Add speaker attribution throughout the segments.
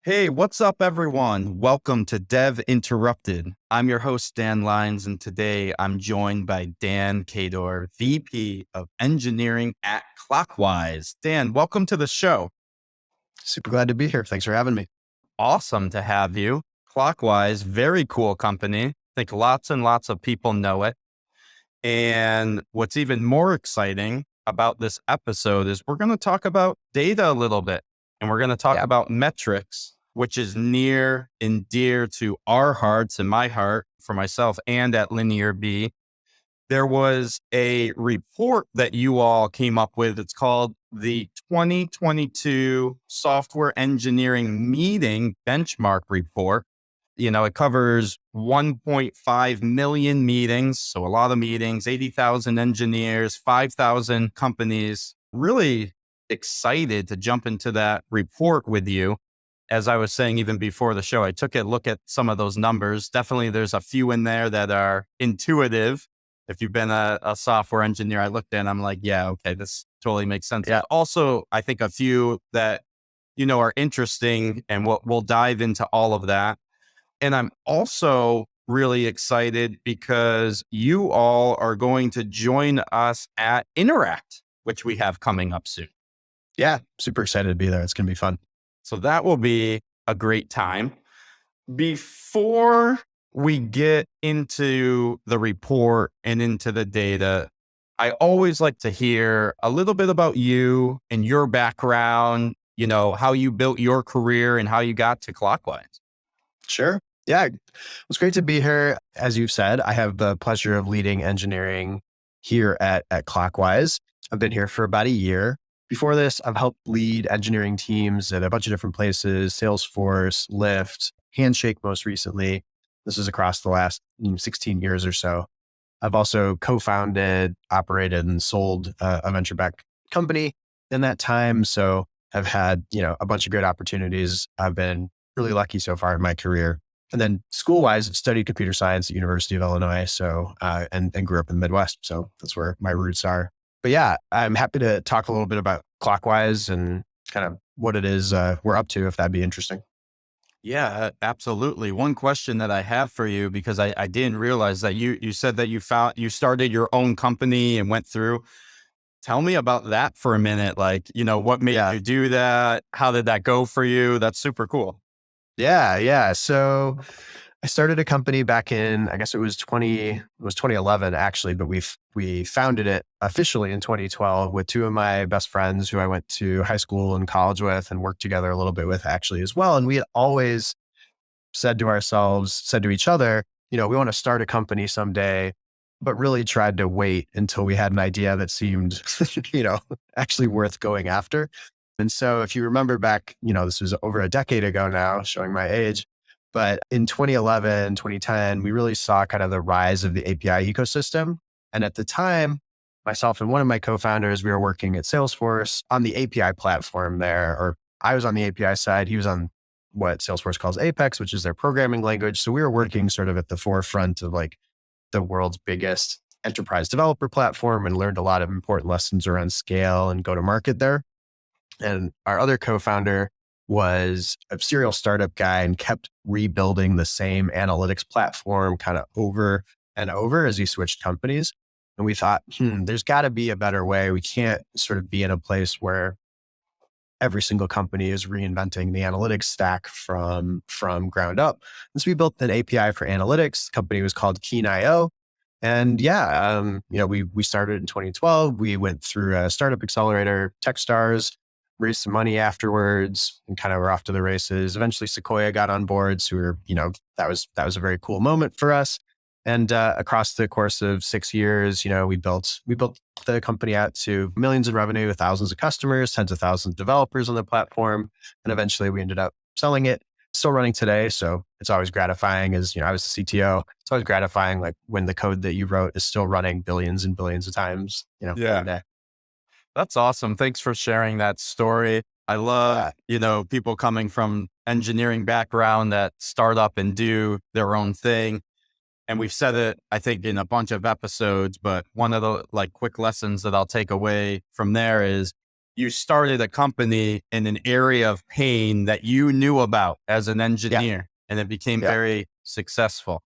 Speaker 1: Hey, what's up, everyone? Welcome to Dev Interrupted. I'm your host, Dan Lyons, and today I'm joined by Dan Kador, VP of Engineering at Clockwise. Dan, welcome to the show.
Speaker 2: Super glad to be here. Thanks for having me.
Speaker 1: Awesome to have you. Clockwise, very cool company. I think lots and lots of people know it. And what's even more exciting about this episode is we're going to talk about data a little bit, and we're going to talk
Speaker 2: Yeah.
Speaker 1: about metrics, which is near and dear to our hearts and my heart for myself and at Linear B. There was a report that you all came up with. It's called the 2022 Software Engineering Meeting Benchmark Report. It covers 1.5 million meetings. So a lot of meetings, 80,000 engineers, 5,000 companies. Really excited to jump into that report with you. As I was saying, even before the show, I took a look at some of those numbers. Definitely there's a few in there that are intuitive. If you've been a software engineer, I looked at, I'm like, yeah, okay, this totally makes sense.
Speaker 2: Yeah.
Speaker 1: Also, I think a few that, are interesting, and we'll dive into all of that. And I'm also really excited because you all are going to join us at Interact, which we have coming up soon.
Speaker 2: Yeah. Super excited to be there. It's going to be fun.
Speaker 1: So that will be a great time. Before we get into the report and into the data, I always like to hear a little bit about you and your background, how you built your career and how you got to Clockwise.
Speaker 2: Sure. Yeah. It was great to be here. As you've said, I have the pleasure of leading engineering here at Clockwise. I've been here for about a year. Before this, I've helped lead engineering teams at a bunch of different places, Salesforce, Lyft, Handshake most recently. This is across the last 16 years or so. I've also co-founded, operated, and sold a venture-backed company in that time. So I've had, a bunch of great opportunities. I've been really lucky so far in my career. And then school-wise, I've studied computer science at University of Illinois. So, and grew up in the Midwest. So that's where my roots are. But yeah, I'm happy to talk a little bit about Clockwise and kind of what it is we're up to, if that'd be interesting.
Speaker 1: Yeah, absolutely. One question that I have for you, because I didn't realize that you said that you started your own company and went through. Tell me about that for a minute. Like, what made you do that? How did that go for you? That's super cool.
Speaker 2: Yeah. So I started a company back in, I guess it was 2011 actually, but we founded it officially in 2012 with two of my best friends who I went to high school and college with and worked together a little bit with actually as well. And we had always said to each other, we want to start a company someday, but really tried to wait until we had an idea that seemed, actually worth going after. And so if you remember back, this was over a decade ago now, showing my age. But in 2011, 2010, we really saw kind of the rise of the API ecosystem. And at the time, myself and one of my co-founders, we were working at Salesforce on the API platform there, or I was on the API side. He was on what Salesforce calls Apex, which is their programming language. So we were working sort of at the forefront of like the world's biggest enterprise developer platform and learned a lot of important lessons around scale and go to market there. And our other co-founder was a serial startup guy and kept rebuilding the same analytics platform kind of over and over as he switched companies. And we thought, there's got to be a better way. We can't sort of be in a place where every single company is reinventing the analytics stack from ground up. And so we built an API for analytics. The company was called Keen.io. And we started in 2012. We went through a startup accelerator, Techstars, raised some money afterwards, and kind of were off to the races. Eventually, Sequoia got on board, so that was a very cool moment for us. And across the course of 6 years, we built the company out to millions in revenue, thousands of customers, tens of thousands of developers on the platform, and eventually we ended up selling it. Still running today, so it's always gratifying. As I was the CTO, it's always gratifying, like when the code that you wrote is still running billions and billions of times. Every day.
Speaker 1: That's awesome. Thanks for sharing that story. I love, people coming from engineering background that start up and do their own thing. And we've said it, I think, in a bunch of episodes, but one of the quick lessons that I'll take away from there is you started a company in an area of pain that you knew about as an engineer, and it became
Speaker 2: Yeah.
Speaker 1: very successful.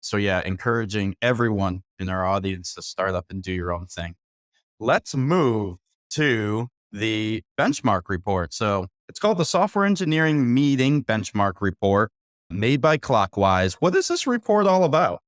Speaker 1: So yeah, encouraging everyone in our audience to start up and do your own thing. Let's move to the benchmark report. So it's called the Software Engineering Meeting Benchmark Report, made by Clockwise. What is this report all about?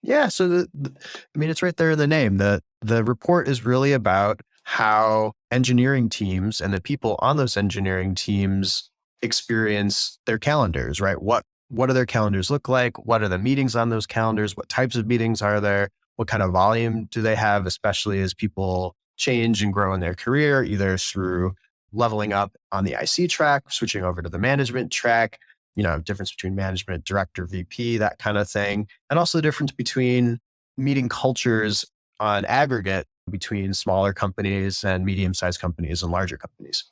Speaker 2: Yeah. So I mean, it's right there in the name. The report is really about how engineering teams and the people on those engineering teams experience their calendars, right? What do their calendars look like? What are the meetings on those calendars? What types of meetings are there? What kind of volume do they have, especially as people change and grow in their career, either through leveling up on the IC track, switching over to the management track, difference between management, director, VP, that kind of thing. And also the difference between meeting cultures on aggregate between smaller companies and medium-sized companies and larger companies.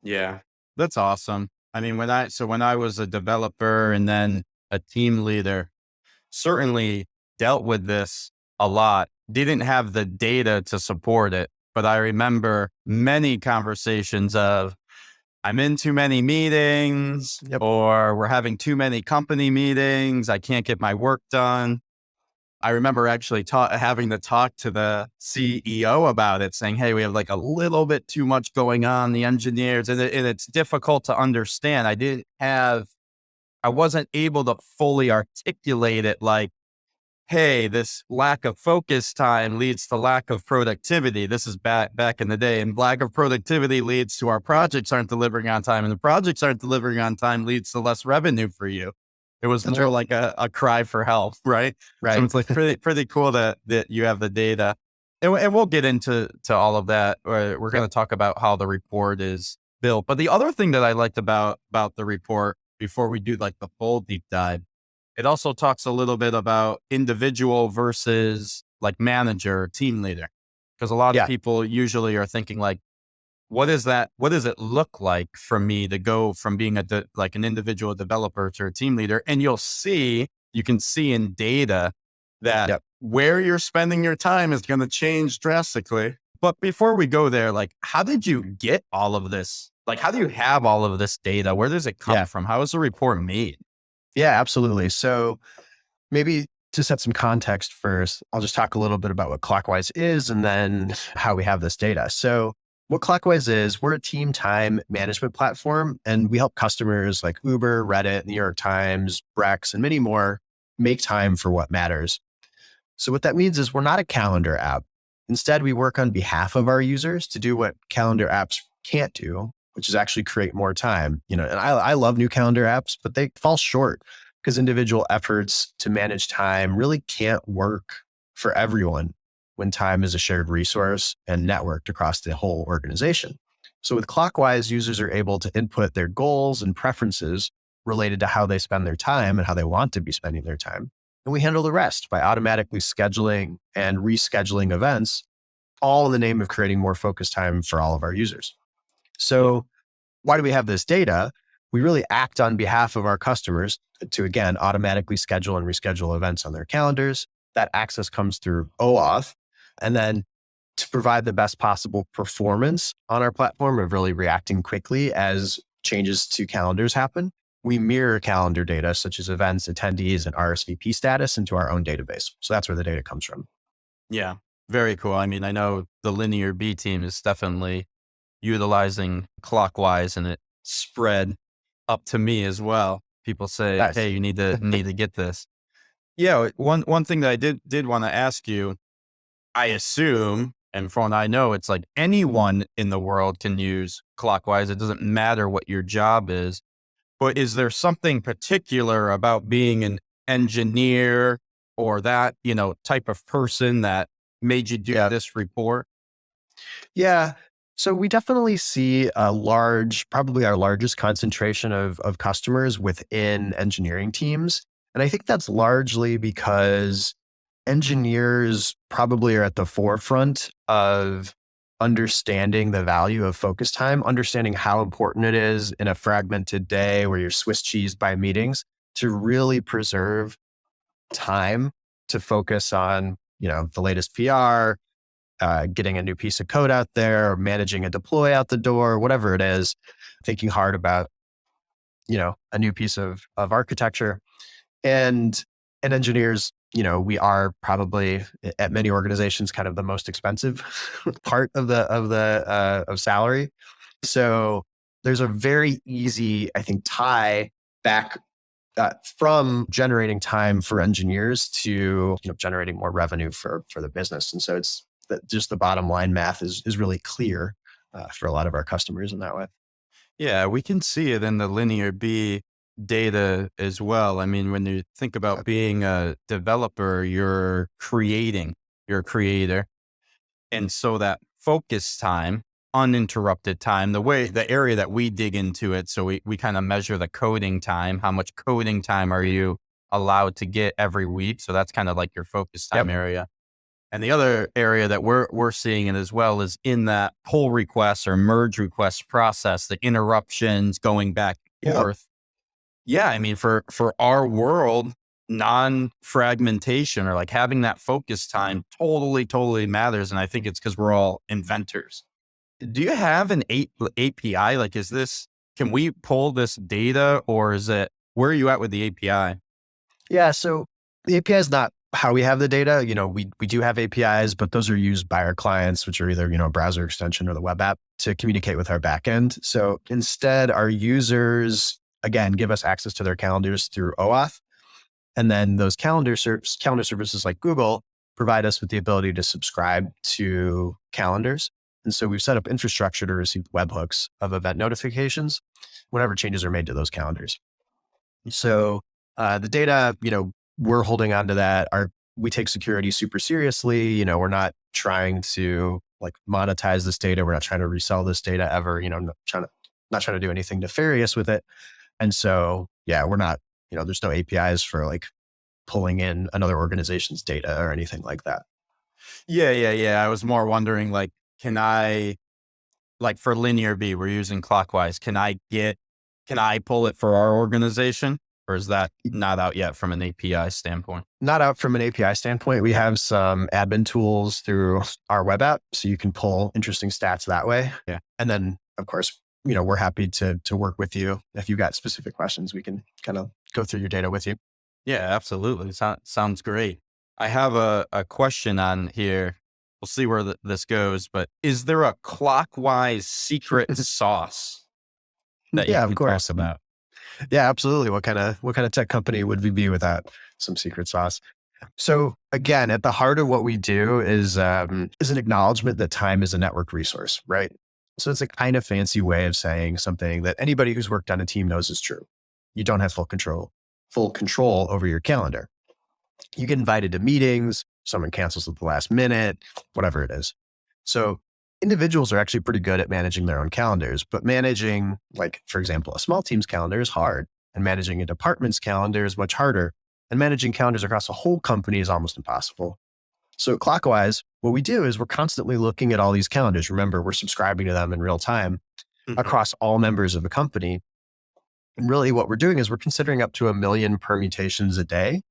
Speaker 1: Yeah, that's awesome. I mean, when I was a developer and then a team leader, certainly dealt with this a lot. Didn't have the data to support it, but I remember many conversations of, I'm in too many meetings,
Speaker 2: Yep.
Speaker 1: or we're having too many company meetings. I can't get my work done. I remember actually having to talk to the CEO about it, saying, hey, we have like a little bit too much going on, the engineers, and it's difficult to understand. I wasn't able to fully articulate it like, hey, this lack of focus time leads to lack of productivity. This is back in the day, and lack of productivity leads to our projects aren't delivering on time, and the projects aren't delivering on time leads to less revenue for you. It was
Speaker 2: That's
Speaker 1: more
Speaker 2: right.
Speaker 1: like a cry for help, right? So
Speaker 2: Right.
Speaker 1: it's like pretty cool that you have the data, and we'll get into all of that. We're going
Speaker 2: Yep.
Speaker 1: to talk about how the report is built. But the other thing that I liked about the report, before we do like the full deep dive, it also talks a little bit about individual versus like manager, team leader. Because a lot of
Speaker 2: Yeah.
Speaker 1: people usually are thinking like, what is that? What does it look like for me to go from being like an individual developer to a team leader? And you can see in data that
Speaker 2: Yep.
Speaker 1: where you're spending your time is going to change drastically. But before we go there, like, how did you get all of this? Like, how do you have all of this data? Where does it come
Speaker 2: Yeah.
Speaker 1: from? How is the report made?
Speaker 2: Yeah, absolutely. So maybe to set some context first, I'll just talk a little bit about what Clockwise is and then how we have this data. So what Clockwise is, we're a team time management platform, and we help customers like Uber, Reddit, New York Times, Brex, and many more make time for what matters. So what that means is we're not a calendar app. Instead, we work on behalf of our users to do what calendar apps can't do, which is actually create more time. And I love new calendar apps, but they fall short because individual efforts to manage time really can't work for everyone when time is a shared resource and networked across the whole organization. So with Clockwise, users are able to input their goals and preferences related to how they spend their time and how they want to be spending their time. And we handle the rest by automatically scheduling and rescheduling events, all in the name of creating more focused time for all of our users. So why do we have this data? We really act on behalf of our customers to, again, automatically schedule and reschedule events on their calendars. That access comes through OAuth. And then to provide the best possible performance on our platform of really reacting quickly as changes to calendars happen, we mirror calendar data such as events, attendees, and RSVP status into our own database. So that's where the data comes from.
Speaker 1: Yeah, very cool. I mean, I know the Linear B team is definitely utilizing Clockwise, and it spread up to me as well. People say,
Speaker 2: Nice.
Speaker 1: "Hey, you need to get this." Yeah, one thing that I did want to ask you, I assume, and from what I know, it's like anyone in the world can use Clockwise. It doesn't matter what your job is. But is there something particular about being an engineer or that, type of person that made you do
Speaker 2: Yeah.
Speaker 1: this report?
Speaker 2: Yeah. So we definitely see probably our largest concentration of customers within engineering teams. And I think that's largely because engineers probably are at the forefront of understanding the value of focus time, understanding how important it is in a fragmented day where you're Swiss cheesed by meetings to really preserve time to focus on, the latest PR, getting a new piece of code out there, or managing a deploy out the door, whatever it is, thinking hard about, a new piece of architecture. And engineers, we are probably at many organizations kind of the most expensive part of salary. So there's a very easy, I think, tie back from generating time for engineers to generating more revenue for the business. And so it's just the bottom line math is really clear for a lot of our customers in that way.
Speaker 1: Yeah, we can see it in the linear B data as well. I mean, when you think about being a developer, you're a creator. And so that focus time, uninterrupted time, the area that we dig into it, so we kind of measure the coding time. How much coding time are you allowed to get every week? So that's kind of like your focus time area. And the other area that we're seeing it as well is in that pull request or merge request process, the interruptions going back and forth. Yeah, I mean, for our world, non-fragmentation or like having that focus time totally matters. And I think it's because we're all inventors. Do you have an API? Like, can we pull this data, or where are you at with the API?
Speaker 2: Yeah. So the API is not how we have the data. We do have APIs, but those are used by our clients, which are either, a browser extension or the web app, to communicate with our backend. So instead, our users, again, give us access to their calendars through OAuth. And then those calendar services like Google provide us with the ability to subscribe to calendars. And so we've set up infrastructure to receive webhooks of event notifications whenever changes are made to those calendars. So the data, we're holding on to that. We take security super seriously. We're not trying to like monetize this data. We're not trying to resell this data ever. Not trying to do anything nefarious with it. And so, yeah, we're not, there's no APIs for like pulling in another organization's data or anything like that.
Speaker 1: Yeah. I was more wondering, like, for linear B, we're using Clockwise. Can I pull it for our organization, or is that not out yet from an API standpoint?
Speaker 2: Not out from an API standpoint. We have some admin tools through our web app, so you can pull interesting stats that way.
Speaker 1: Yeah.
Speaker 2: And then, of course, we're happy to work with you. If you've got specific questions, we can kind of go through your data with you.
Speaker 1: Yeah, absolutely. Sounds great. I have a question on here. We'll see where this goes, but is there a Clockwise secret sauce that you
Speaker 2: Yeah,
Speaker 1: can
Speaker 2: of course.
Speaker 1: talk about?
Speaker 2: Yeah, absolutely. What kind of tech company would we be without some secret sauce? So again, at the heart of what we do is an acknowledgement that time is a network resource, right? So it's a kind of fancy way of saying something that anybody who's worked on a team knows is true. You don't have full control over your calendar. You get invited to meetings, someone cancels at the last minute, whatever it is. So individuals are actually pretty good at managing their own calendars, but managing, like, for example, a small team's calendar is hard, and managing a department's calendar is much harder, and managing calendars across a whole company is almost impossible. So at Clockwise, what we do is we're constantly looking at all these calendars. Remember, we're subscribing to them in real time across all members of the company. And really what we're doing is we're considering up to 1 million permutations a day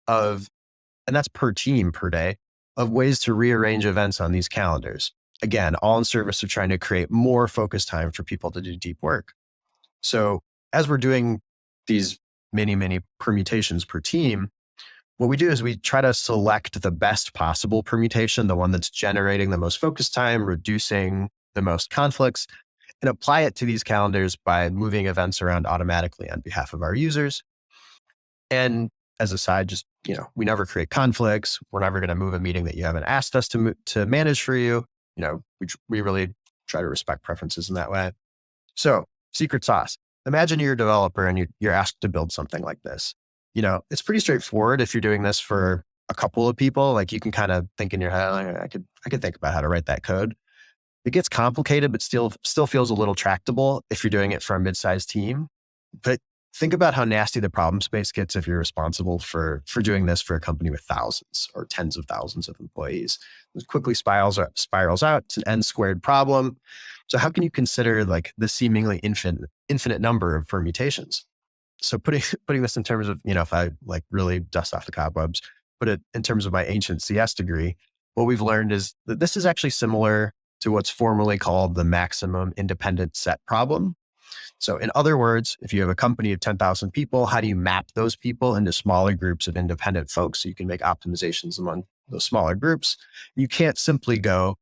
Speaker 2: and that's per team per day, of ways to rearrange events on these calendars. Again, all in service of trying to create more focus time for people to do deep work. So as we're doing these many permutations per team, what we do is we try to select the best possible permutation, the one that's generating the most focus time, reducing the most conflicts, and apply it to these calendars by moving events around automatically on behalf of our users. And as a side, just, we never create conflicts. We're never going to move a meeting that you haven't asked us to manage for you. We really try to respect preferences in that way. So secret sauce. Imagine you're a developer and you're asked to build something like this. It's pretty straightforward if you're doing this for a couple of people. Like, you can kind of think in your head, like, I could think about how to write that code. It gets complicated, but still feels a little tractable if you're doing it for a mid-sized team. But think about how nasty the problem space gets if you're responsible for doing this for a company with thousands or tens of thousands of employees. It quickly spirals out. It's an n squared problem. So how can you consider like the seemingly infinite number of permutations? So putting this in terms of, if I like really dust off the cobwebs, put it in terms of my ancient CS degree, what we've learned is that this is actually similar to what's formerly called the maximum independent set problem. So in other words, if you have a company of 10,000 people, how do you map those people into smaller groups of independent folks so you can make optimizations among those smaller groups? You can't simply go,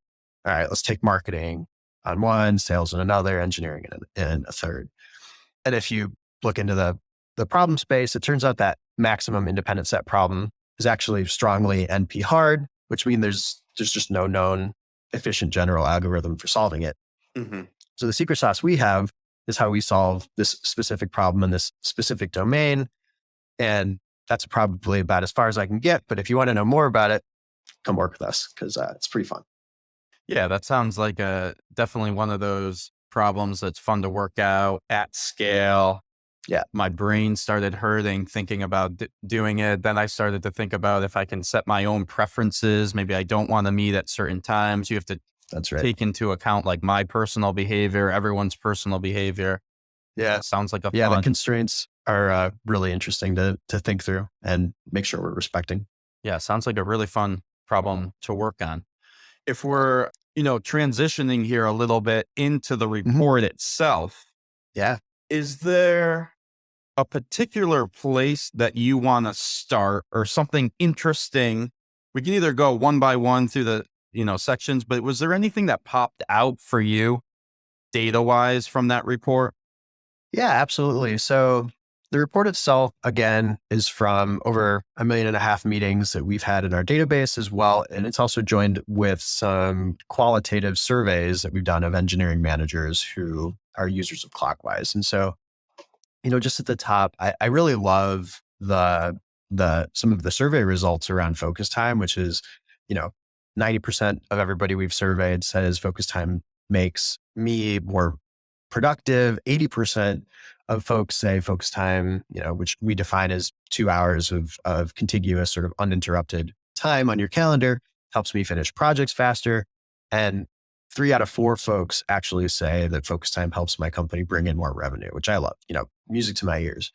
Speaker 2: all right, let's take marketing on one, sales in another, engineering in a third. And if you look into the problem space, it turns out that maximum independent set problem is actually strongly NP hard, which means there's just no known efficient general algorithm for solving it.
Speaker 1: Mm-hmm.
Speaker 2: So the secret sauce we have is how we solve this specific problem in this specific domain. And that's probably about as far as I can get. But if you want to know more about it, come work with us because it's pretty fun.
Speaker 1: Yeah, that sounds like definitely one of those problems that's fun to work out at scale.
Speaker 2: Yeah.
Speaker 1: My brain started hurting thinking about doing it. Then I started to think about if I can set my own preferences. Maybe I don't want to meet at certain times. You have to
Speaker 2: That's right.
Speaker 1: take into account like my personal behavior, everyone's personal behavior.
Speaker 2: Yeah.
Speaker 1: Sounds like
Speaker 2: the
Speaker 1: fun.
Speaker 2: constraints are really interesting to think through and make sure we're respecting.
Speaker 1: Yeah, sounds like a really fun problem to work on. If we're, transitioning here a little bit into the report itself.
Speaker 2: Yeah.
Speaker 1: Is there a particular place that you want to start or something interesting? We can either go one by one through the, sections, but was there anything that popped out for you data wise from that report?
Speaker 2: Yeah, absolutely. So the report itself, again, is from over 1.5 million meetings that we've had in our database as well. And it's also joined with some qualitative surveys that we've done of engineering managers who are users of Clockwise. And so, just at the top, I really love some of the survey results around focus time, which is, 90% of everybody we've surveyed says focus time makes me more productive. 80% of folks say focus time, which we define as 2 hours of contiguous sort of uninterrupted time on your calendar, helps me finish projects faster. And 3 out of 4 folks actually say that focus time helps my company bring in more revenue, which I love, music to my ears.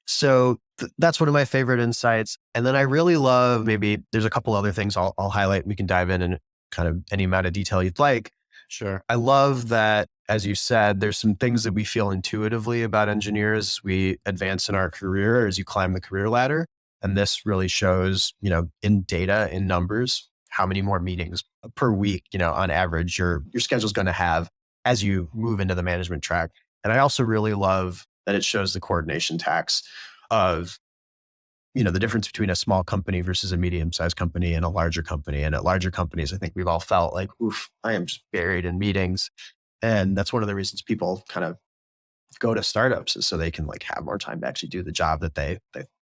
Speaker 2: So that's one of my favorite insights. And then I really love, maybe there's a couple other things I'll highlight. We can dive in kind of any amount of detail you'd like.
Speaker 1: Sure.
Speaker 2: I love that, as you said, there's some things that we feel intuitively about engineers as we advance in our career, as you climb the career ladder. And this really shows, in data, in numbers, how many more meetings per week, on average, your schedule's going to have as you move into the management track. And I also really love that it shows the coordination tax of, the difference between a small company versus a medium-sized company and a larger company. And at larger companies, I think we've all felt like, oof, I am just buried in meetings. And that's one of the reasons people kind of go to startups, is so they can have more time to actually do the job that they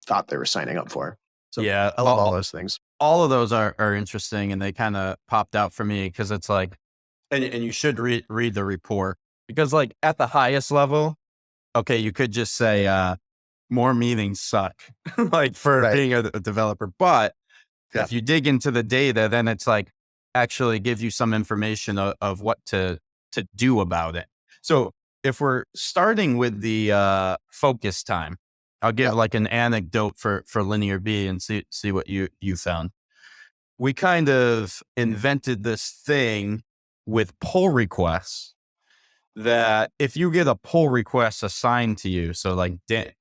Speaker 2: thought they were signing up for. So
Speaker 1: yeah,
Speaker 2: I love all those things.
Speaker 1: All of those are interesting, and they kind of popped out for me because it's like, and you should read the report, because at the highest level, okay, you could just say, more meetings suck, for being a developer. But if you dig into the data, then it's actually gives you some information of what to do about it. So if we're starting with the focus time, I'll give an anecdote for Linear B and see what you found. We kind of invented this thing with pull requests, that if you get a pull request assigned to you, so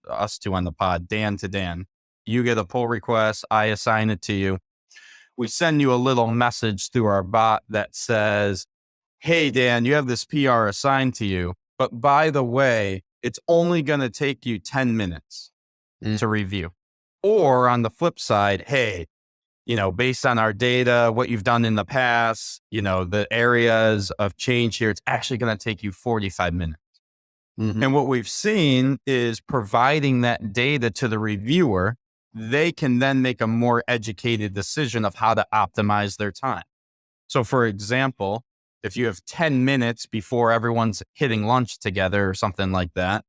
Speaker 1: us two on the pod, Dan to Dan, you get a pull request, I assign it to you. We send you a little message through our bot that says, hey, Dan, you have this PR assigned to you, but by the way, it's only going to take you 10 minutes to review. Or on the flip side, hey, based on our data, what you've done in the past, the areas of change here, it's actually going to take you 45 minutes. And what we've seen is, providing that data to the reviewer, they can then make a more educated decision of how to optimize their time. So for example, if you have 10 minutes before everyone's hitting lunch together or something like that,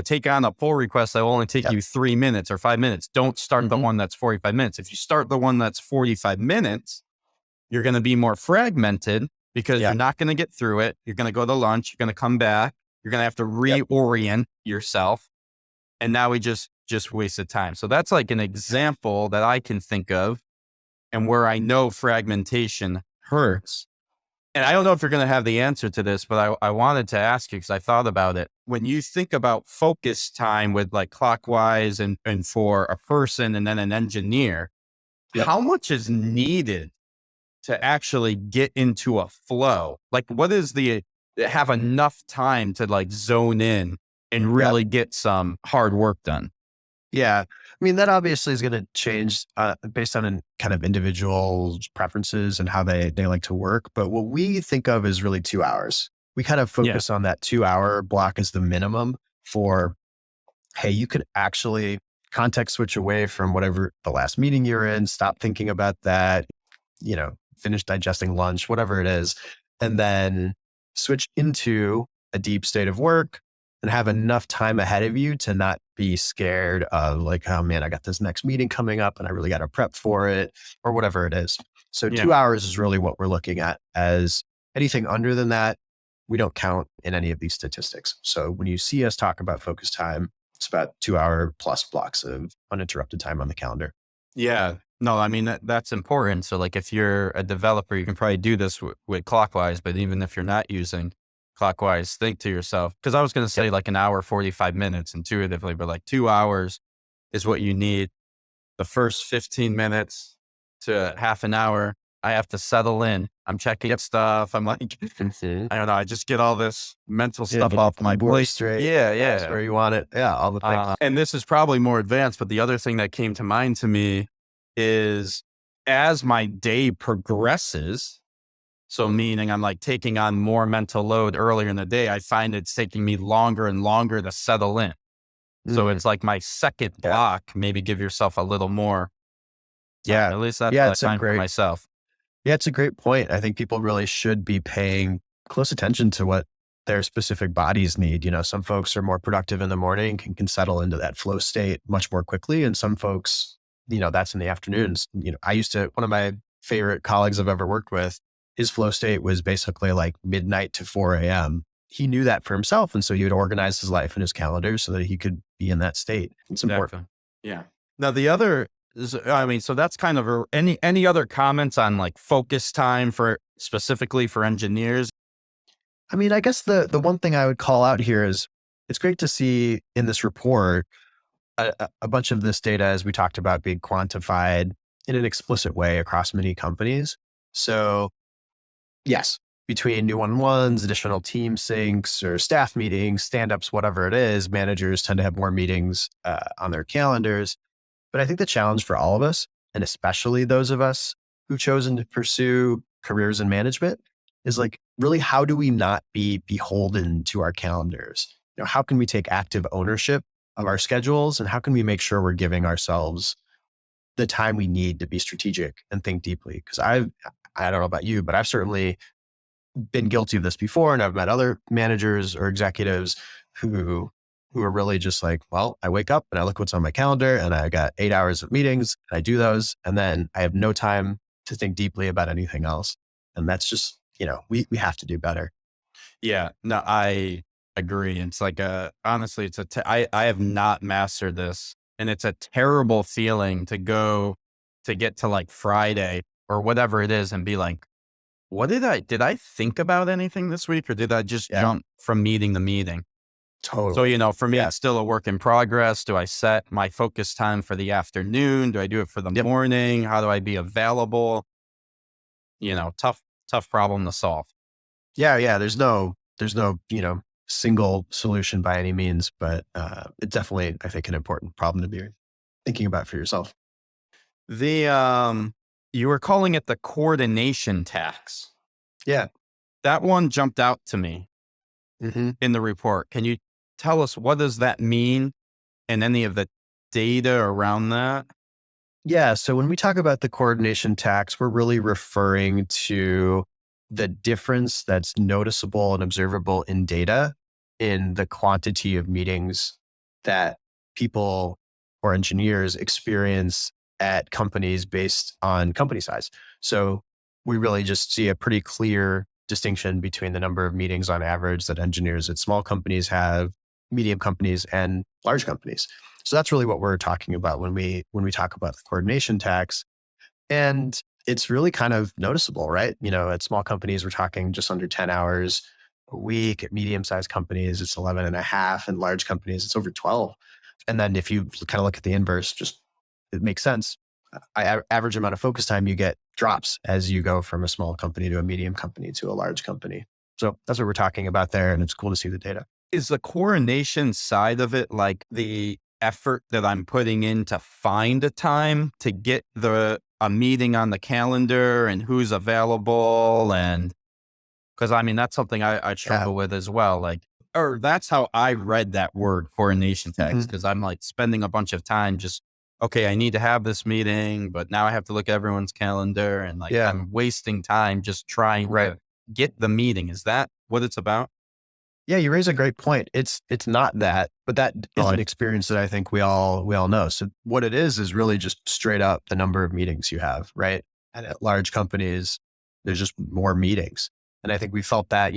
Speaker 1: take on a pull request that will only take you 3 minutes or 5 minutes. Don't start the one that's 45 minutes. If you start the one that's 45 minutes, you're going to be more fragmented because you're not going to get through it. You're going to go to lunch. You're going to come back. You're going to have to reorient yourself. And now we just wasted time. So that's an example that I can think of and where I know fragmentation hurts. And I don't know if you're going to have the answer to this, but I wanted to ask you because I thought about it. When you think about focus time with like Clockwise and for a person and then an engineer,
Speaker 2: Yep.
Speaker 1: how much is needed to actually get into a flow? Like what is have enough time to like zone in and really get some hard work done?
Speaker 2: Yeah. I mean, that obviously is going to change based on an kind of individual preferences and how they like to work. But what we think of is really 2 hours. We kind of focus on that 2 hour block as the minimum for, hey, you could actually context switch away from whatever the last meeting you're in, stop thinking about that, finish digesting lunch, whatever it is, and then switch into a deep state of work and have enough time ahead of you to not be scared of like, oh man, I got this next meeting coming up and I really got to prep for it or whatever it is. So 2 hours is really what we're looking at. As anything under than that, we don't count in any of these statistics. So when you see us talk about focus time, it's about 2 hour plus blocks of uninterrupted time on the calendar.
Speaker 1: Yeah. No, I mean, that's important. So like if you're a developer, you can probably do this with Clockwise, but even if you're not using Clockwise, think to yourself, because I was going to say like an hour, 45 minutes intuitively, but like 2 hours is what you need. The first 15 minutes to half an hour, I have to settle in. I'm checking stuff. I'm like, I don't know. I just get all this mental stuff off my plate.
Speaker 2: Straight.
Speaker 1: Yeah.
Speaker 2: That's where you want it. Yeah. All the things.
Speaker 1: And this is probably more advanced, but the other thing that came to mind to me is as my day progresses, so meaning I'm like taking on more mental load earlier in the day, I find it's taking me longer and longer to settle in. So it's like my second block, maybe give yourself a little more. At least that's what I find for myself.
Speaker 2: Yeah, it's a great point. I think people really should be paying close attention to what their specific bodies need. Some folks are more productive in the morning, can settle into that flow state much more quickly. And some folks, that's in the afternoons. One of my favorite colleagues I've ever worked with, his flow state was basically like midnight to 4 a.m. He knew that for himself. And so he would organize his life and his calendar so that he could be in that state. It's important.
Speaker 1: Yeah. Now the other is, so that's kind of any other comments on like focus time for specifically for engineers?
Speaker 2: I mean, I guess the one thing I would call out here is it's great to see in this report a bunch of this data, as we talked about, being quantified in an explicit way across many companies. So yes, between new one-on-ones, additional team syncs or staff meetings, stand-ups, whatever it is, managers tend to have more meetings on their calendars. But I think the challenge for all of us, and especially those of us who've chosen to pursue careers in management, is like, really, how do we not be beholden to our calendars? How can we take active ownership of our schedules? And how can we make sure we're giving ourselves the time we need to be strategic and think deeply? Because I don't know about you, but I've certainly been guilty of this before. And I've met other managers or executives who are really just like, well, I wake up and I look what's on my calendar and I got 8 hours of meetings and I do those. And then I have no time to think deeply about anything else. And that's just, we have to do better.
Speaker 1: Yeah, no, I agree. It's like honestly, I have not mastered this, and it's a terrible feeling to get to like Friday or whatever it is and be like, what did I think about anything this week, or did I just jump from meeting to meeting?
Speaker 2: Totally.
Speaker 1: So, for me, it's still a work in progress. Do I set my focus time for the afternoon? Do I do it for the morning? How do I be available? Tough problem to solve.
Speaker 2: Yeah. There's no, single solution by any means, but it's definitely, I think, an important problem to be thinking about for yourself.
Speaker 1: You were calling it the coordination tax.
Speaker 2: Yeah.
Speaker 1: That one jumped out to me in the report. Can you tell us what does that mean and any of the data around that?
Speaker 2: Yeah. So when we talk about the coordination tax, we're really referring to the difference that's noticeable and observable in data in the quantity of meetings that people or engineers experience at companies based on company size. So we really just see a pretty clear distinction between the number of meetings on average that engineers at small companies have, medium companies, and large companies. So that's really what we're talking about when we talk about the coordination tax. And it's really kind of noticeable, right? At small companies, we're talking just under 10 hours a week. At medium-sized companies, it's 11 and a half. And large companies, it's over 12. And then if you kind of look at the inverse, just it makes sense. Average amount of focus time you get drops as you go from a small company to a medium company to a large company. So that's what we're talking about there. And it's cool to see the data.
Speaker 1: Is the coordination side of it like the effort that I'm putting in to find a time to get a meeting on the calendar and who's available? And because I mean, that's something I struggle with as well. Like, or that's how I read that word coordination text. Because I'm like spending a bunch of time just, okay, I need to have this meeting, but now I have to look at everyone's calendar and like I'm wasting time just trying to get the meeting. Is that what it's about?
Speaker 2: Yeah, you raise a great point. It's not that, but that is an experience that I think we all know. So what it is really just straight up the number of meetings you have, right? And at large companies, there's just more meetings. And I think we felt that,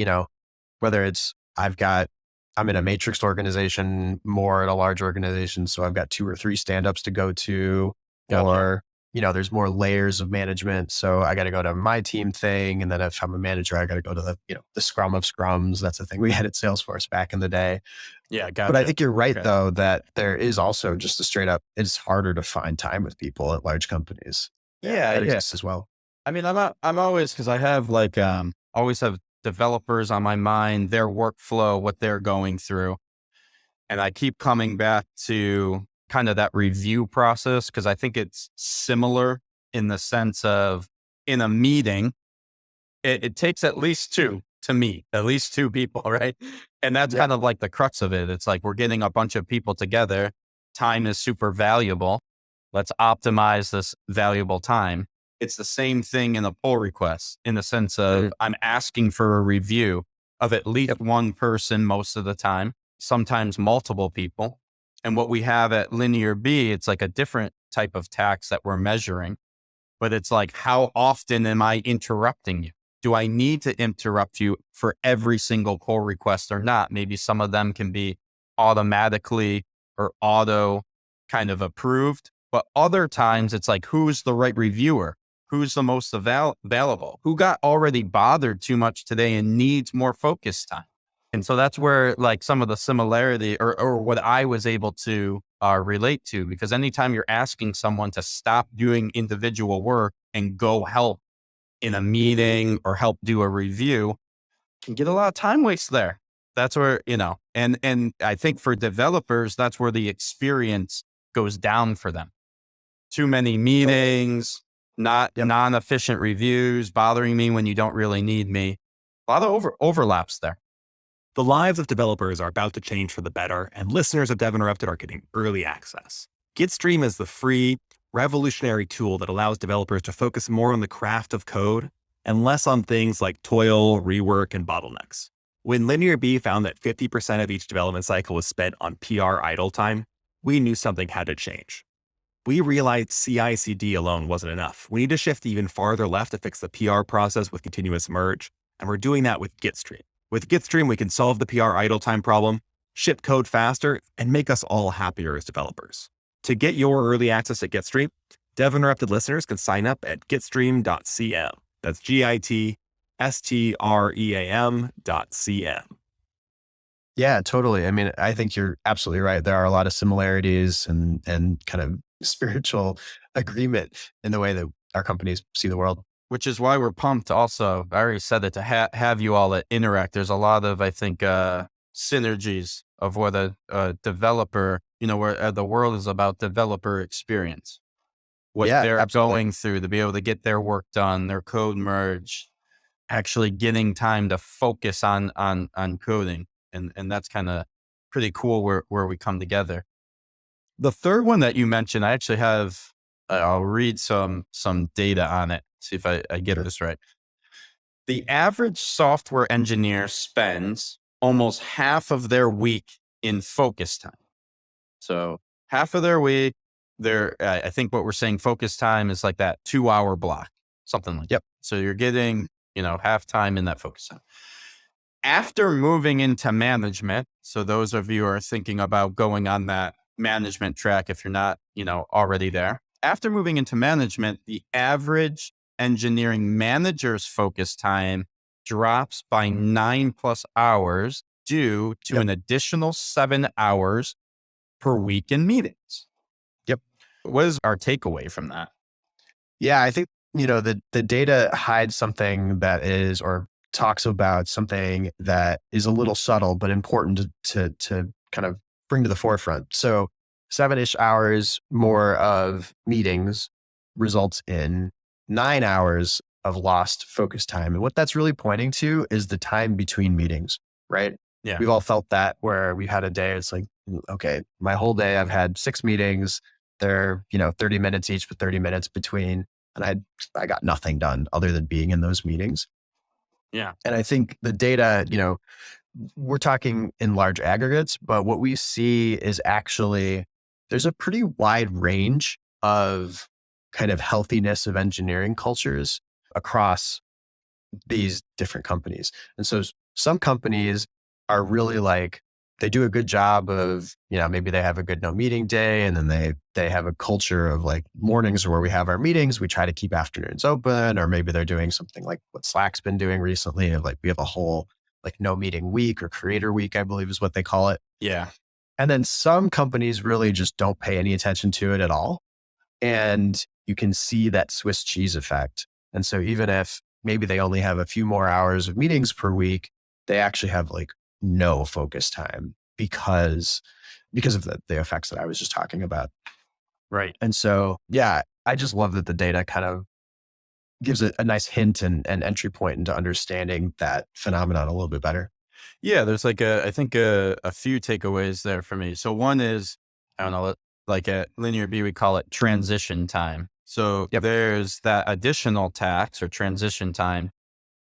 Speaker 2: whether it's I'm in a matrix organization, more at a large organization, so I've got 2 or 3 stand-ups to go to, or there's more layers of management. So I got to go to my team thing. And then if I'm a manager, I got to go to the scrum of scrums. That's the thing we had at Salesforce back in the day.
Speaker 1: Yeah.
Speaker 2: But I think you're right though, that there is also just a straight up, it's harder to find time with people at large companies. That exists as well.
Speaker 1: I mean, I'm always, cause I have like, always have developers on my mind, their workflow, what they're going through. And I keep coming back to kind of that review process because I think it's similar in the sense of in a meeting, it takes at least 2 to meet, at least 2 people, right? And that's kind of like the crux of it. It's like we're getting a bunch of people together. Time is super valuable. Let's optimize this valuable time. It's the same thing in a pull request in the sense of I'm asking for a review of at least one person most of the time, sometimes multiple people. And what we have at Linear B, it's like a different type of tax that we're measuring, but it's like, how often am I interrupting you? Do I need to interrupt you for every single pull request or not? Maybe some of them can be automatically or auto kind of approved, but other times it's like, who's the right reviewer? Who's the most available? Who got already bothered too much today and needs more focus time? And so that's where like some of the similarity or what I was able to relate to, because anytime you're asking someone to stop doing individual work and go help in a meeting or help do a review, you can get a lot of time waste there. That's where, and I think for developers, that's where the experience goes down for them. Too many meetings, not non-efficient reviews, bothering me when you don't really need me. A lot of overlaps there.
Speaker 3: The lives of developers are about to change for the better, and listeners of Dev Interrupted are getting early access. Gitstream is the free, revolutionary tool that allows developers to focus more on the craft of code and less on things like toil, rework, and bottlenecks. When Linear B found that 50% of each development cycle was spent on PR idle time, we knew something had to change. We realized CI/CD alone wasn't enough. We need to shift even farther left to fix the PR process with continuous merge, and we're doing that with Gitstream. With Gitstream, we can solve the PR idle time problem, ship code faster, and make us all happier as developers. To get your early access at Gitstream, Dev Interrupted listeners can sign up at gitstream.cm. That's GITSTREAM.cm.
Speaker 2: Yeah, totally. I mean, I think you're absolutely right. There are a lot of similarities and kind of spiritual agreement in the way that our companies see the world.
Speaker 1: Which is why we're pumped also. I already said it, to have you all at Interact. There's a lot of, I think, synergies of what a developer, where the world is about developer experience. What they're going through to be able to get their work done, their code merge, actually getting time to focus on coding. And that's kind of pretty cool where we come together. The third one that you mentioned, I actually have, I'll read some data on it. See if I get this right. The average software engineer spends almost half of their week in focus time. So half of their week, I think what we're saying focus time is like that 2-hour block, something like that. So you're getting, half time in that focus time. After moving into management, so those of you who are thinking about going on that management track, if you're not, already there, after moving into management, the average engineering manager's focus time drops by 9+ hours due to an additional 7 hours per week in meetings.
Speaker 2: Yep.
Speaker 1: What is our takeaway from that?
Speaker 2: Yeah, I think, the data hides something that is, or talks about something that is a little subtle, but important to kind of bring to the forefront. So 7-ish hours more of meetings results in 9 hours of lost focus time. And what that's really pointing to is the time between meetings, right?
Speaker 1: Yeah.
Speaker 2: We've all felt that, where we've had a day, it's like, okay, my whole day, I've had 6 meetings. They're, 30 minutes each with 30 minutes between. And I got nothing done other than being in those meetings.
Speaker 1: Yeah.
Speaker 2: And I think the data, we're talking in large aggregates, but what we see is actually there's a pretty wide range of kind of healthiness of engineering cultures across these different companies. And so some companies are really like, they do a good job of, maybe they have a good no meeting day, and then they have a culture of like mornings where we have our meetings, we try to keep afternoons open, or maybe they're doing something like what Slack's been doing recently, of like we have a whole like no meeting week, or creator week, I believe is what they call it.
Speaker 1: Yeah.
Speaker 2: And then some companies really just don't pay any attention to it at all. And you can see that Swiss cheese effect. And so even if maybe they only have a few more hours of meetings per week, they actually have like no focus time because of the effects that I was just talking about.
Speaker 1: Right.
Speaker 2: And so, yeah, I just love that the data kind of gives a nice hint and entry point into understanding that phenomenon a little bit better.
Speaker 1: Yeah. There's like I think a few takeaways there for me. So one is, I don't know, like at Linear B, we call it transition time. So there's that additional tax or transition time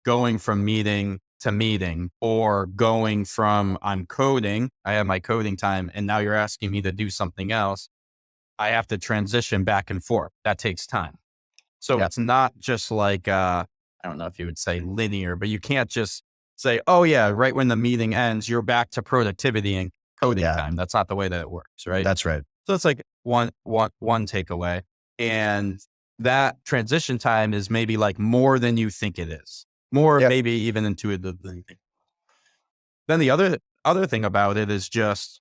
Speaker 1: going from meeting to meeting, or going from I'm coding, I have my coding time, and now you're asking me to do something else. I have to transition back and forth. That takes time. So it's not just like, I don't know if you would say linear, but you can't just say, oh yeah, right when the meeting ends, you're back to productivity and coding time. That's not the way that it works, right?
Speaker 2: That's right.
Speaker 1: So it's like one takeaway. And that transition time is maybe like more than you think it is. More maybe even intuitive than you think. Then the other thing about it is just,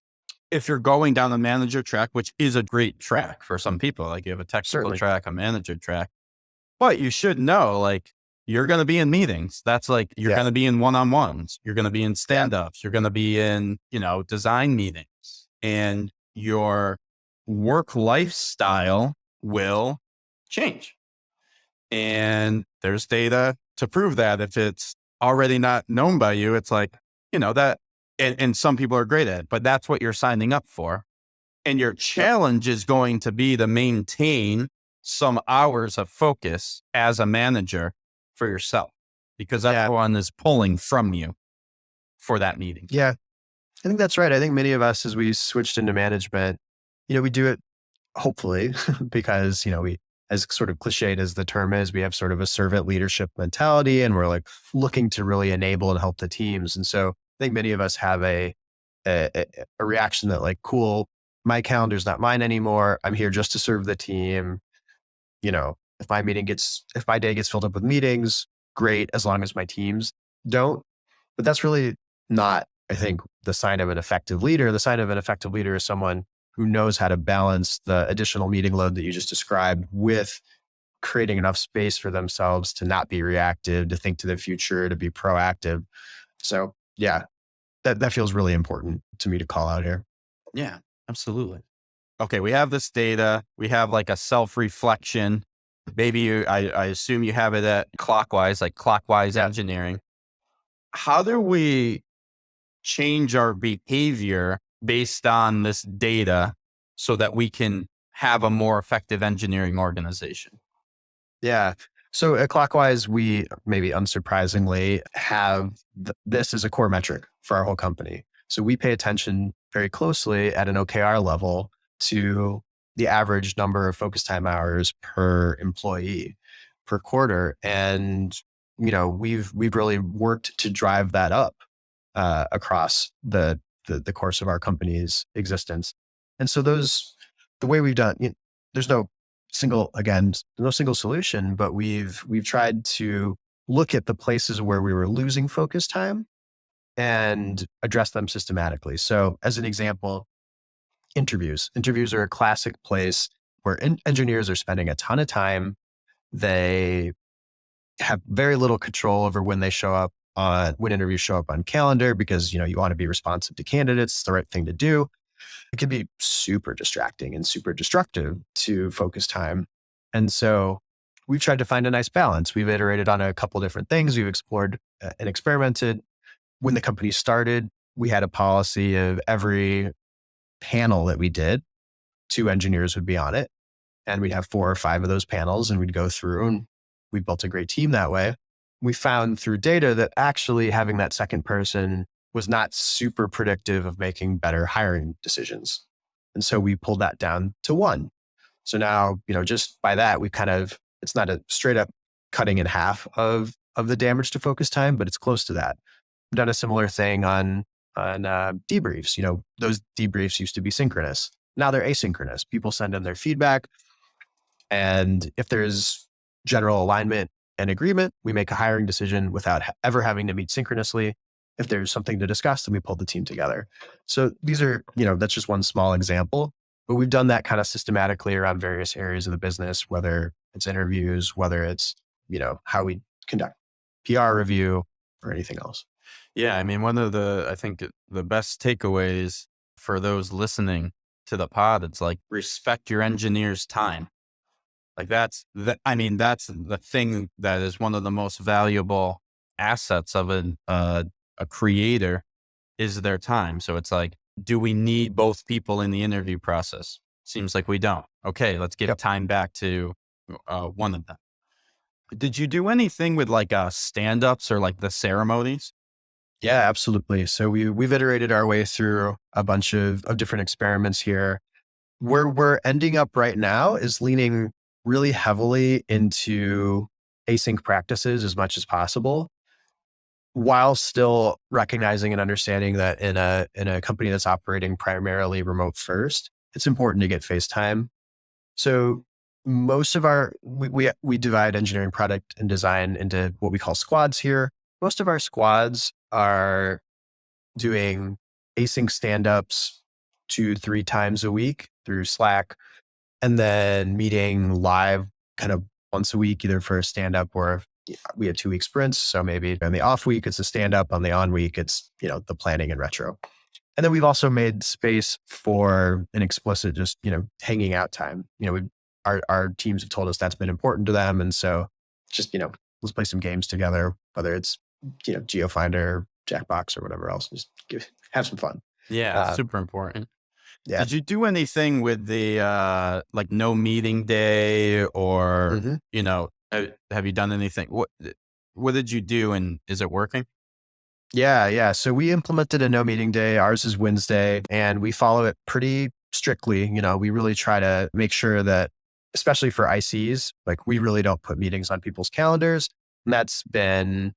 Speaker 1: if you're going down the manager track, which is a great track for some people, like you have a technical track, a manager track, but you should know, like, you're going to be in meetings. That's like, you're going to be in one-on-ones. You're going to be in stand-ups. You're going to be in, design meetings, and your work lifestyle will change. And there's data to prove that. If it's already not known by you, it's like, that, and some people are great at it, but that's what you're signing up for. And your challenge is going to be to maintain some hours of focus as a manager for yourself, because everyone is pulling from you for that meeting.
Speaker 2: Yeah, I think that's right. I think many of us, as we switched into management, we do it hopefully because, we, as sort of cliched as the term is, we have sort of a servant leadership mentality, and we're like looking to really enable and help the teams. And so I think many of us have a reaction that like, cool, my calendar's not mine anymore. I'm here just to serve the team. If my day gets filled up with meetings, great, as long as my teams don't. But that's really not, I think, the sign of an effective leader. The sign of an effective leader is someone who knows how to balance the additional meeting load that you just described with creating enough space for themselves to not be reactive, to think to the future, to be proactive. So yeah, that feels really important to me to call out here.
Speaker 1: Yeah, absolutely. Okay, we have this data. We have like a self-reflection. Maybe I assume you have it at Clockwise, like Clockwise engineering. How do we change our behavior based on this data so that we can have a more effective engineering organization?
Speaker 2: Yeah. So at Clockwise, we maybe unsurprisingly have this as a core metric for our whole company. So we pay attention very closely at an OKR level to the average number of focus time hours per employee per quarter. And, we've really worked to drive that up across the course of our company's existence. And so the way we've done, there's no no single solution, but we've tried to look at the places where we were losing focus time and address them systematically. So as an example, interviews are a classic place where engineers are spending a ton of time. They have very little control over when they show up when interviews show up on calendar, because, you want to be responsive to candidates. It's the right thing to do. It can be super distracting and super destructive to focus time. And so we've tried to find a nice balance. We've iterated on a couple different things. We've explored and experimented. When the company started, we had a policy of every panel that we did, 2 engineers would be on it. And we'd have 4 or 5 of those panels, and we'd go through, and we built a great team that way. We found through data that actually having that second person was not super predictive of making better hiring decisions. And so we pulled that down to 1. So now, just by that, it's not a straight up cutting in half of the damage to focus time, but it's close to that. We've done a similar thing on debriefs. Those debriefs used to be synchronous. Now they're asynchronous. People send in their feedback, and if there's general alignment and agreement, we make a hiring decision without ever having to meet synchronously. If there's something to discuss, then we pull the team together. So these are, that's just one small example, but we've done that kind of systematically around various areas of the business, whether it's interviews, whether it's, how we conduct PR review or anything else.
Speaker 1: Yeah. I mean, I think the best takeaways for those listening to the pod, it's like, respect your engineer's time. Like that's the thing that is one of the most valuable assets of a creator is their time. So it's like, do we need both people in the interview process? Seems like we don't. Okay, let's give time back to one of them. Did you do anything with like stand-ups or like the ceremonies?
Speaker 2: Yeah, absolutely. So we've iterated our way through a bunch of different experiments here. Where we're ending up right now is leaning really heavily into async practices as much as possible, while still recognizing and understanding that in a company that's operating primarily remote first, it's important to get face time. So most of we divide engineering, product, and design into what we call squads here. Most of our squads are doing async stand-ups 2-3 times a week through Slack, and then meeting live kind of once a week, either for a stand-up or we have 2-week sprints. So maybe on the off week, it's a stand-up. On the on week, it's, the planning and retro. And then we've also made space for an explicit, just, hanging out time. Our teams have told us that's been important to them. And so just, let's play some games together, whether it's, GeoFinder, Jackbox, or whatever else. Just have some fun.
Speaker 1: Yeah, super important.
Speaker 2: Yeah.
Speaker 1: Did you do anything with the like no meeting day or, have you done anything? What did you do, and is it working?
Speaker 2: Yeah. So we implemented a no meeting day. Ours is Wednesday, and we follow it pretty strictly. We really try to make sure that, especially for ICs, like we really don't put meetings on people's calendars. And that's been,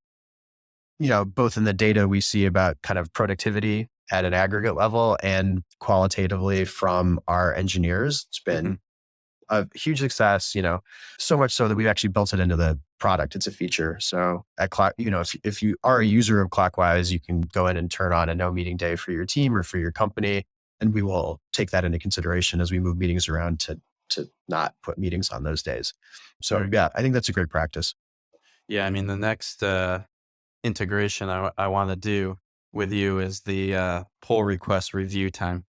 Speaker 2: both in the data we see about kind of productivity at an aggregate level and qualitatively from our engineers. It's been a huge success, so much so that we've actually built it into the product. It's a feature. So at if you are a user of Clockwise, you can go in and turn on a no meeting day for your team or for your company. And we will take that into consideration as we move meetings around to not put meetings on those days. So yeah, I think that's a great practice.
Speaker 1: Yeah. I mean, the next integration I want to do with you is the pull request review time.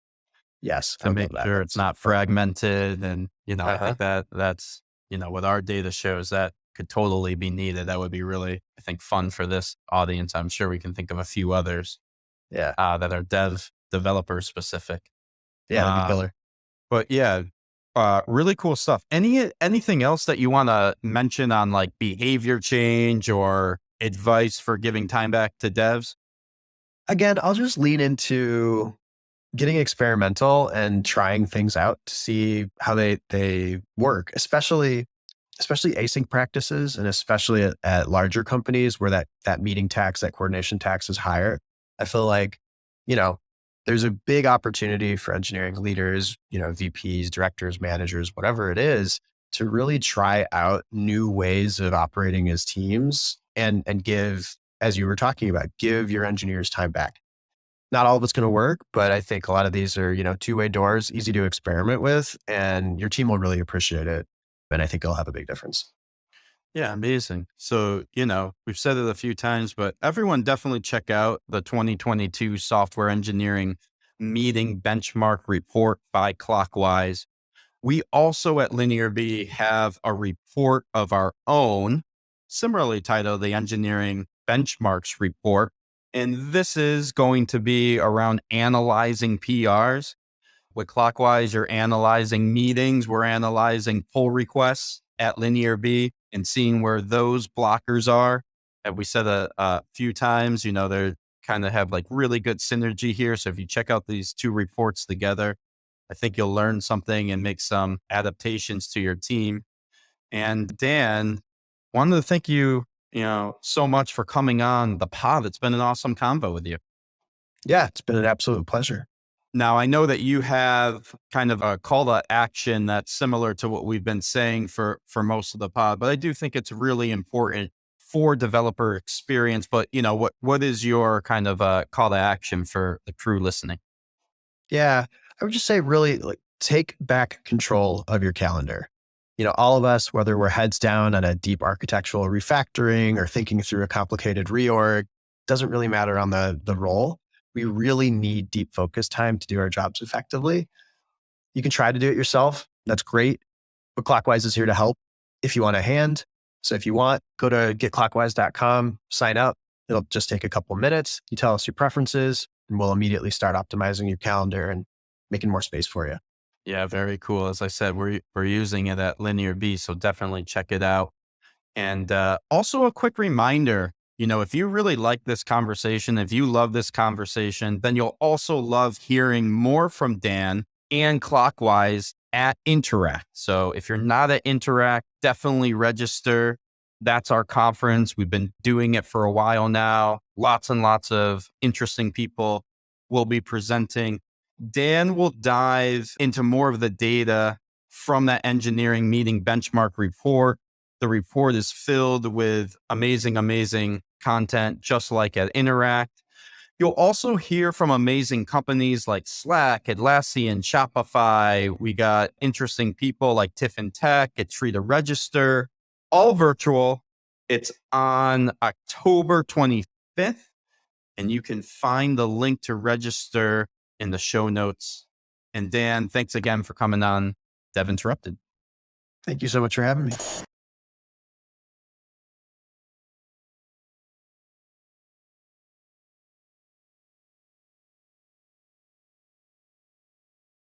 Speaker 2: Yes.
Speaker 1: To make sure it's not fragmented. And, I think that's, what our data shows that could totally be needed. That would be really, I think, fun for this audience. I'm sure we can think of a few others that are developer specific.
Speaker 2: Yeah, that'd be killer.
Speaker 1: But yeah, really cool stuff. Anything else that you want to mention on like behavior change or advice for giving time back to devs?
Speaker 2: Again, I'll just lean into getting experimental and trying things out to see how they work, especially async practices, and especially at larger companies where that meeting tax, that coordination tax is higher. I feel like, there's a big opportunity for engineering leaders, VPs, directors, managers, whatever it is, to really try out new ways of operating as teams and give, as you were talking about, give your engineers time back. Not all of it's going to work, but I think a lot of these are, two-way doors, easy to experiment with, and your team will really appreciate it. And I think it'll have a big difference.
Speaker 1: Yeah, amazing. So, we've said it a few times, but everyone definitely check out the 2022 Software Engineering Meeting Benchmark Report by Clockwise. We also at Linear B have a report of our own, similarly titled the Engineering Benchmarks Report. And this is going to be around analyzing PRs. With Clockwise, you're analyzing meetings. We're analyzing pull requests at Linear B and seeing where those blockers are. And we said a few times, they're kind of have like really good synergy here. So if you check out these two reports together, I think you'll learn something and make some adaptations to your team. And Dan, wanted to thank you, so much for coming on the pod. It's been an awesome convo with you.
Speaker 2: Yeah, it's been an absolute pleasure.
Speaker 1: Now, I know that you have kind of a call to action that's similar to what we've been saying for most of the pod, but I do think it's really important for developer experience. But, what is your kind of call to action for the crew listening?
Speaker 2: Yeah, I would just say really take back control of your calendar. All of us, whether we're heads down on a deep architectural refactoring or thinking through a complicated reorg, doesn't really matter on the role. We really need deep focus time to do our jobs effectively. You can try to do it yourself. That's great. But Clockwise is here to help if you want a hand. So if you want, go to getclockwise.com, sign up. It'll just take a couple of minutes. You tell us your preferences, and we'll immediately start optimizing your calendar and making more space for you.
Speaker 1: Yeah, very cool. As I said, we're using it at Linear B, so definitely check it out. And also a quick reminder, if you really like this conversation, if you love this conversation, then you'll also love hearing more from Dan and Clockwise at Interact. So if you're not at Interact, definitely register. That's our conference. We've been doing it for a while now. Lots and lots of interesting people will be presenting. Dan will dive into more of the data from that engineering meeting benchmark report. The report is filled with amazing content, just like at Interact. You'll also hear from amazing companies like Slack, Atlassian, Shopify. We got interesting people like Tiffin Tech. It's free to register, all virtual. It's on October 25th, and you can find the link to register in the show notes. And Dan, thanks again for coming on Dev Interrupted.
Speaker 2: Thank you so much for having me.